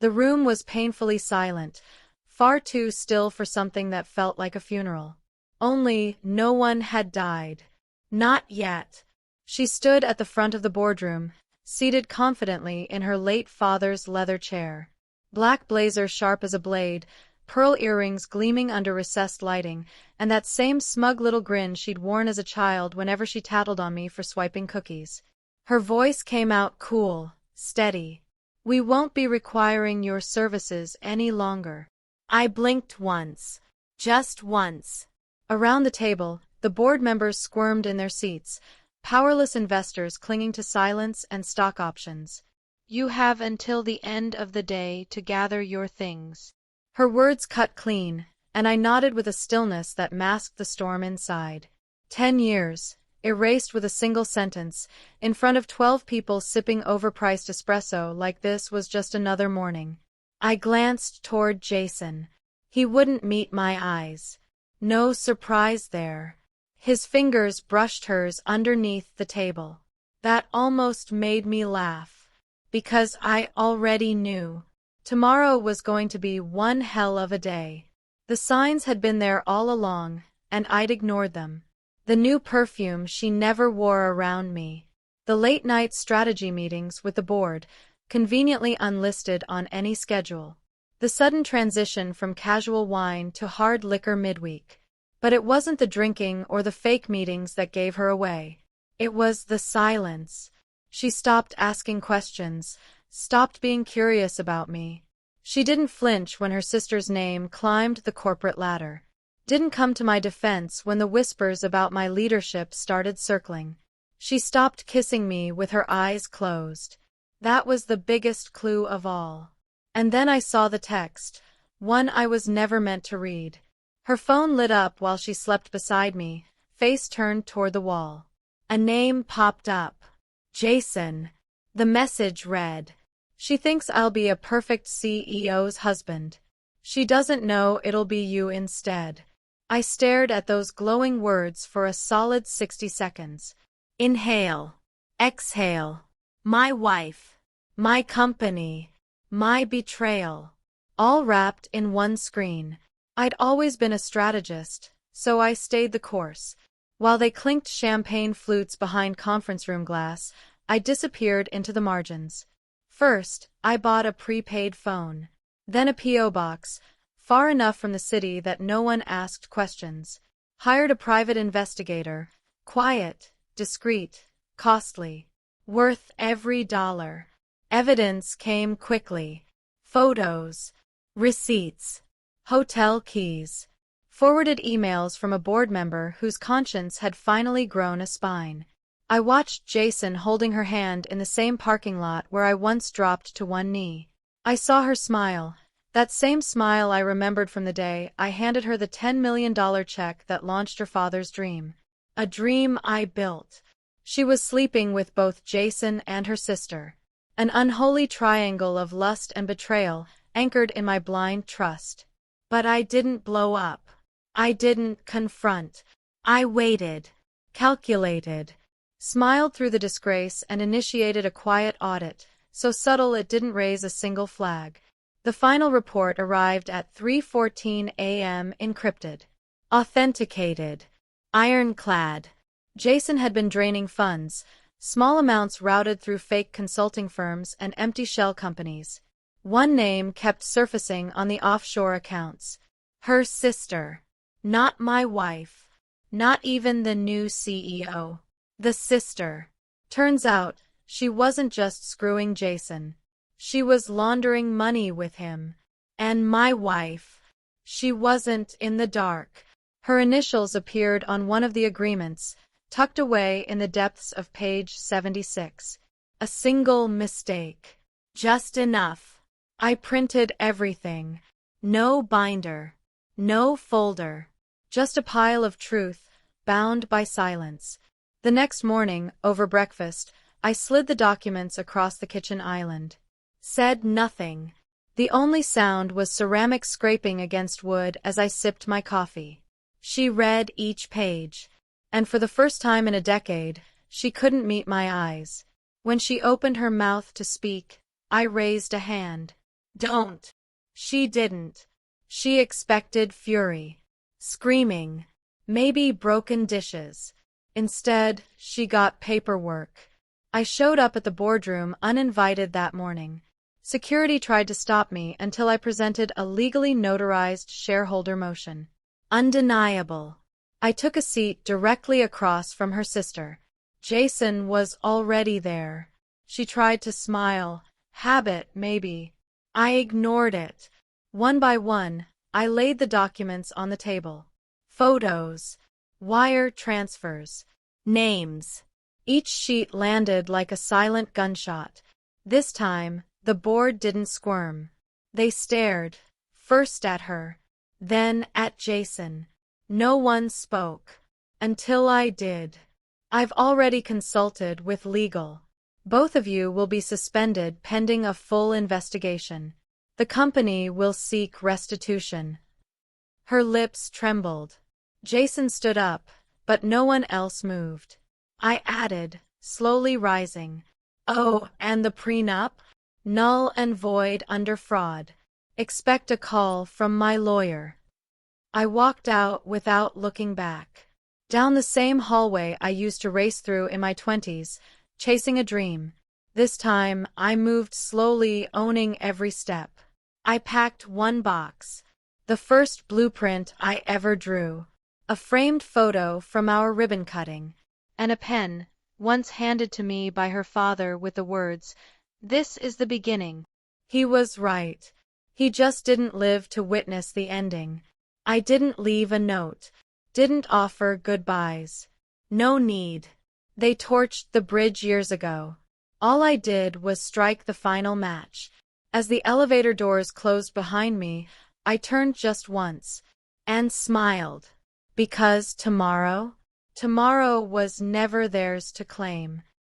The room was painfully silent, far too still for something that felt like a funeral. Only, no one had died. Not yet. She stood at the front of the boardroom, seated confidently in her late father's leather chair. Black blazer sharp as a blade, pearl earrings gleaming under recessed lighting, and that same smug little grin she'd worn as a child whenever she tattled on me for swiping cookies. Her voice came out cool, steady. "We won't be requiring your services any longer." I blinked once. Just once. Around the table, the board members squirmed in their seats, powerless investors clinging to silence and stock options. "You have until the end of the day to gather your things." Her words cut clean, and I nodded with a stillness that masked the storm inside. 10 years, erased with a single sentence, in front of 12 people sipping overpriced espresso like this was just another morning. I glanced toward Jason. He wouldn't meet my eyes. No surprise there. His fingers brushed hers underneath the table. That almost made me laugh. Because I already knew. Tomorrow was going to be one hell of a day. The signs had been there all along, and I'd ignored them. The new perfume she never wore around me. The late-night strategy meetings with the board, conveniently unlisted on any schedule. The sudden transition from casual wine to hard liquor midweek. But it wasn't the drinking or the fake meetings that gave her away. It was the silence. She stopped asking questions, stopped being curious about me. She didn't flinch when her sister's name climbed the corporate ladder. Didn't come to my defense when the whispers about my leadership started circling. She stopped kissing me with her eyes closed. That was the biggest clue of all. And then I saw the text, one I was never meant to read. Her phone lit up while she slept beside me, face turned toward the wall. A name popped up. Jason. The message read, "She thinks I'll be a perfect CEO's husband. She doesn't know it'll be you instead." I stared at those glowing words for a solid 60 seconds. Inhale. Exhale. My wife. My company. My betrayal. All wrapped in one screen. I'd always been a strategist, so I stayed the course. While they clinked champagne flutes behind conference room glass, I disappeared into the margins. First, I bought a prepaid phone. Then a P.O. box, far enough from the city that no one asked questions. Hired a private investigator. Quiet, discreet, costly. Worth every dollar. Evidence came quickly. Photos. Receipts. Hotel keys. Forwarded emails from a board member whose conscience had finally grown a spine. I watched Jason holding her hand in the same parking lot where I once dropped to one knee. I saw her smile, that same smile I remembered from the day I handed her the $10 million check that launched her father's dream. A dream I built. She was sleeping with both Jason and her sister. An unholy triangle of lust and betrayal, anchored in my blind trust. But I didn't blow up. I didn't confront. I waited. Calculated. Smiled through the disgrace and initiated a quiet audit, so subtle it didn't raise a single flag. The final report arrived at 3:14 a.m. encrypted. Authenticated. Ironclad. Jason had been draining funds, small amounts routed through fake consulting firms and empty shell companies. One name kept surfacing on the offshore accounts. Her sister. Not my wife. Not even the new CEO. The sister. Turns out, she wasn't just screwing Jason. She was laundering money with him. And my wife. She wasn't in the dark. Her initials appeared on one of the agreements, tucked away in the depths of page 76. A single mistake. Just enough. I printed everything. No binder. No folder. Just a pile of truth, bound by silence. The next morning, over breakfast, I slid the documents across the kitchen island. Said nothing. The only sound was ceramic scraping against wood as I sipped my coffee. She read each page. And for the first time in a decade, she couldn't meet my eyes. When she opened her mouth to speak, I raised a hand. Don't. She didn't. She expected fury. Screaming. Maybe broken dishes. Instead, she got paperwork. I showed up at the boardroom uninvited that morning. Security tried to stop me until I presented a legally notarized shareholder motion. Undeniable. I took a seat directly across from her sister. Jason was already there. She tried to smile. Habit, maybe. I ignored it. One by one, I laid the documents on the table. Photos, wire transfers, names. Each sheet landed like a silent gunshot. This time, the board didn't squirm. They stared, first at her, then at Jason. No one spoke. Until I did. I've already consulted with legal. Both of you will be suspended pending a full investigation. The company will seek restitution. Her lips trembled. Jason stood up, but no one else moved. I added, slowly rising. Oh, and the prenup? Null and void under fraud. Expect a call from my lawyer. I walked out without looking back. Down the same hallway I used to race through in my 20s, chasing a dream. This time, I moved slowly, owning every step. I packed one box. The first blueprint I ever drew. A framed photo from our ribbon cutting. And a pen, once handed to me by her father with the words, "This is the beginning." He was right. He just didn't live to witness the ending. I didn't leave a note. Didn't offer goodbyes. No need. They torched the bridge years ago. All I did was strike the final match. As the elevator doors closed behind me, I turned just once and smiled. Because tomorrow was never theirs to claim.